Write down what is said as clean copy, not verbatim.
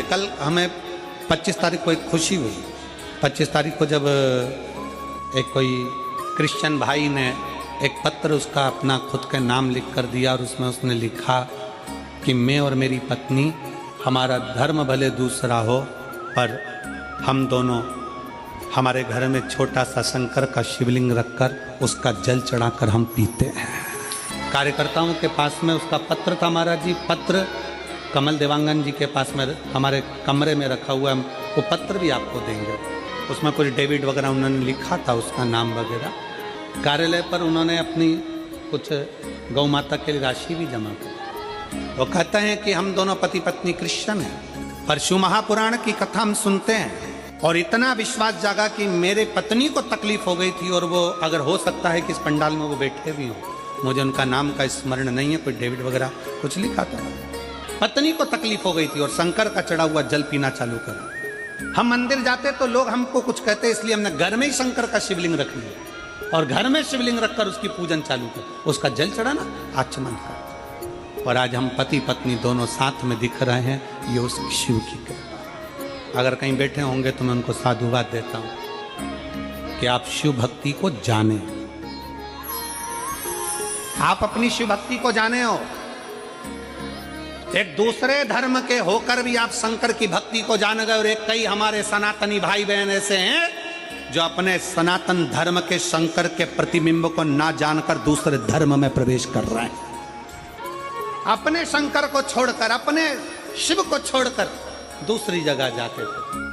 है। कल हमें 25 तारीख को एक खुशी हुई। 25 तारीख को जब एक कोई क्रिश्चियन भाई ने एक पत्र उसका अपना खुद का नाम लिख कर दिया और उसमें उसने लिखा कि मैं और मेरी पत्नी, हमारा धर्म भले दूसरा हो पर हम दोनों हमारे घर में छोटा सा शंकर का शिवलिंग रखकर उसका जल चढ़ाकर हम पीते हैं। कार्यकर्ताओं के पास में उसका पत्र था महाराज जी। पत्र कमल देवांगन जी के पास में हमारे कमरे में रखा हुआ है। वो पत्र भी आपको देंगे। उसमें कुछ डेविड वगैरह उन्होंने लिखा था, उसका नाम वगैरह। कार्यालय पर उन्होंने अपनी कुछ गौ माता के लिए राशि भी जमा की। वो कहते हैं कि हम दोनों पति पत्नी क्रिश्चियन हैं, पर शिव महापुराण की कथा हम सुनते हैं और इतना विश्वास जागा कि मेरे पत्नी को तकलीफ हो गई थी और वो अगर हो सकता है कि इस पंडाल में वो बैठे भी हों। मुझे उनका नाम का स्मरण नहीं है, कोई डेविड वगैरह कुछ लिखा था। पत्नी को तकलीफ हो गई थी और शंकर का चढ़ा हुआ जल पीना चालू करा। हम मंदिर जाते तो लोग हमको कुछ कहते, इसलिए हमने घर में ही शंकर का शिवलिंग रख लिया और घर में शिवलिंग रखकर उसकी पूजन चालू कर, उसका जल चढ़ाना आचमन कर। और आज हम पति पत्नी दोनों साथ में दिख रहे हैं, ये उस शिव की कृपा। अगर कहीं बैठे होंगे तो मैं उनको साधुवाद देता हूं कि आप शिव भक्ति को जाने, आप अपनी शिव भक्ति को जाने हो। एक दूसरे धर्म के होकर भी आप शंकर की भक्ति को जान गए। और एक कई हमारे सनातनी भाई बहन ऐसे हैं जो अपने सनातन धर्म के शंकर के प्रतिबिंब को ना जानकर दूसरे धर्म में प्रवेश कर रहे हैं। अपने शंकर को छोड़कर, अपने शिव को छोड़कर दूसरी जगह जाते थे।